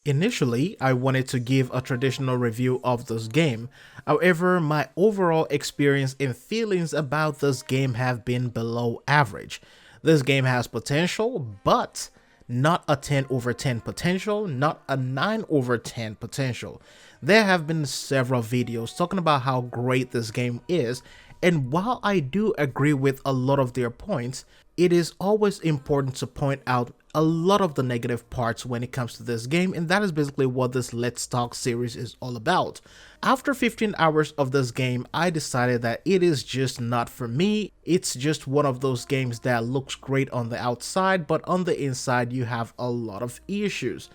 Initially, I wanted to give a traditional review of this game. However, my overall experience and feelings about this game have been below average. This game has potential, but not a 10 over 10 potential, not a 9 over 10 potential. There have been several videos talking about how great this game is, and while I do agree with a lot of their points, it is always important to point out a lot of the negative parts when it comes to this game, and that is basically what this Let's Talk series is all about. After 15 hours of this game, I decided that it is just not for me. It's just one of those games that looks great on the outside, but on the inside you have a lot of issues.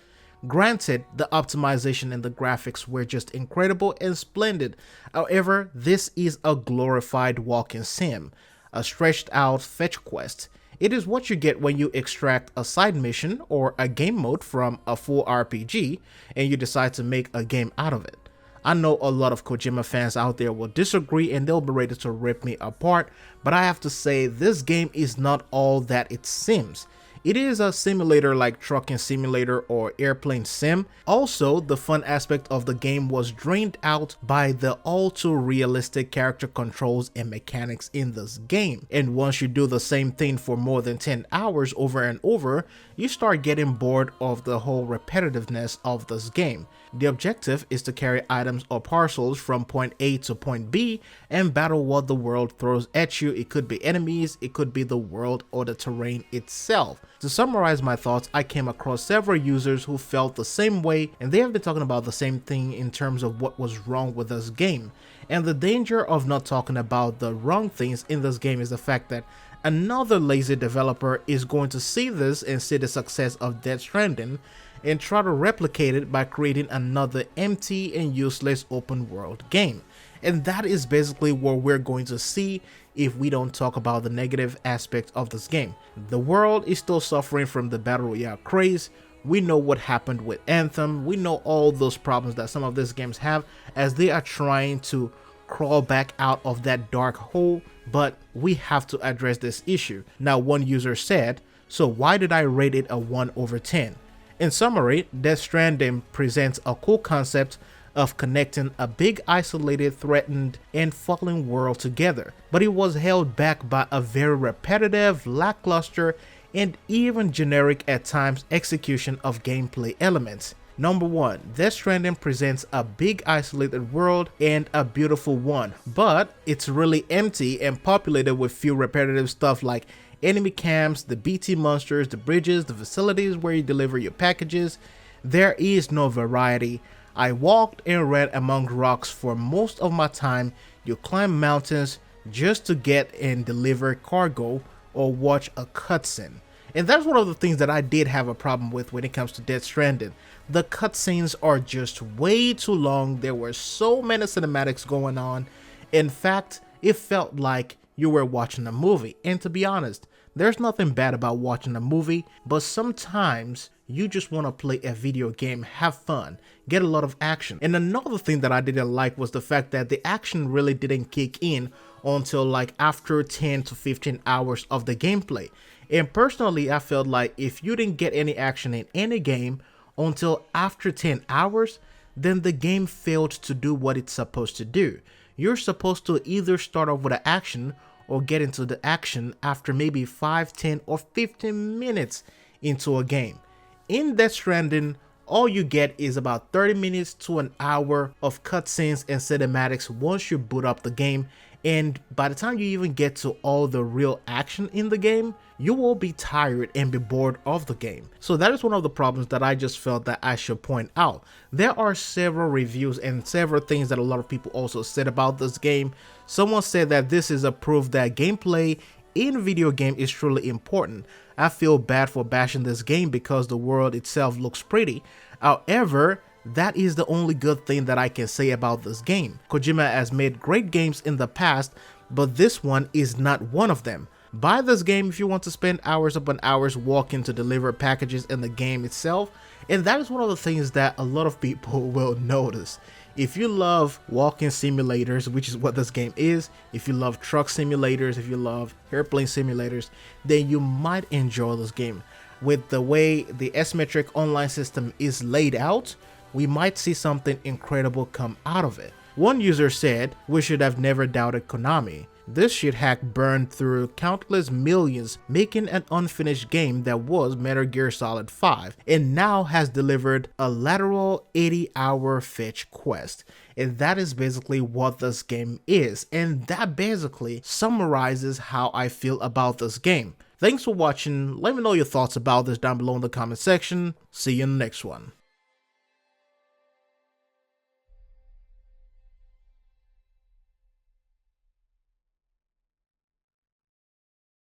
Granted, the optimization and the graphics were just incredible and splendid. However, this is a glorified walking sim, a stretched out fetch quest. It is what you get when you extract a side mission or a game mode from a full RPG and you decide to make a game out of it. I know a lot of Kojima fans out there will disagree and they'll be ready to rip me apart, but I have to say this game is not all that it seems. It is a simulator like trucking simulator or airplane sim. Also, the fun aspect of the game was drained out by the all too realistic character controls and mechanics in this game. And once you do the same thing for more than 10 hours over and over, you start getting bored of the whole repetitiveness of this game. The objective is to carry items or parcels from point A to point B and battle what the world throws at you. It could be enemies, it could be the world or the terrain itself. To summarize my thoughts, I came across several users who felt the same way, and they have been talking about the same thing in terms of what was wrong with this game. And the danger of not talking about the wrong things in this game is the fact that another lazy developer is going to see this and see the success of Death Stranding and try to replicate it by creating another empty and useless open world game. And that is basically what we're going to see if we don't talk about the negative aspects of this game. The world is still suffering from the Battle Royale craze. We know what happened with Anthem. We know all those problems that some of these games have as they are trying to crawl back out of that dark hole, but we have to address this issue. Now, one user said, "So why did I rate it a 1 over 10? In summary, Death Stranding presents a cool concept of connecting a big isolated, threatened, and fallen world together, but it was held back by a very repetitive, lackluster, and even generic at times execution of gameplay elements. Number 1, Death Stranding presents a big isolated world and a beautiful one, but it's really empty and populated with few repetitive stuff like enemy camps, the BT monsters, the bridges, the facilities where you deliver your packages. There is no variety. I walked and ran among rocks for most of my time. You climb mountains just to get and deliver cargo or watch a cutscene. And that's one of the things that I did have a problem with when it comes to Death Stranding. The cutscenes are just way too long. There were so many cinematics going on. In fact, it felt like you were watching a movie. And to be honest, there's nothing bad about watching a movie, but sometimes you just want to play a video game, have fun, get a lot of action. And another thing that I didn't like was the fact that the action really didn't kick in until like after 10 to 15 hours of the gameplay. And personally, I felt like if you didn't get any action in any game until after 10 hours, then the game failed to do what it's supposed to do. You're supposed to either start off with an action or get into the action after maybe 5, 10, or 15 minutes into a game. In Death Stranding, all you get is about 30 minutes to an hour of cutscenes and cinematics once you boot up the game, and by the time you even get to all the real action in the game, you will be tired and be bored of the game. So that is one of the problems that I just felt that I should point out. There are several reviews and several things that a lot of people also said about this game. Someone said that this is a proof that gameplay in video game is truly important. I feel bad for bashing this game because the world itself looks pretty. However, that is the only good thing that I can say about this game. Kojima has made great games in the past, but this one is not one of them. Buy this game if you want to spend hours upon hours walking to deliver packages in the game itself, and that is one of the things that a lot of people will notice. If you love walking simulators, which is what this game is, if you love truck simulators, if you love airplane simulators, then you might enjoy this game. with the way the asymmetric online system is laid out, we might see something incredible come out of it. One user said, "We should have never doubted Konami. This shit hack burned through countless millions, making an unfinished game that was Metal Gear Solid 5, and now has delivered a lateral 80-hour fetch quest." And that is basically what this game is, and that basically summarizes how I feel about this game. Thanks for watching. Let me know your thoughts about this down below in the comment section. See you in the next one.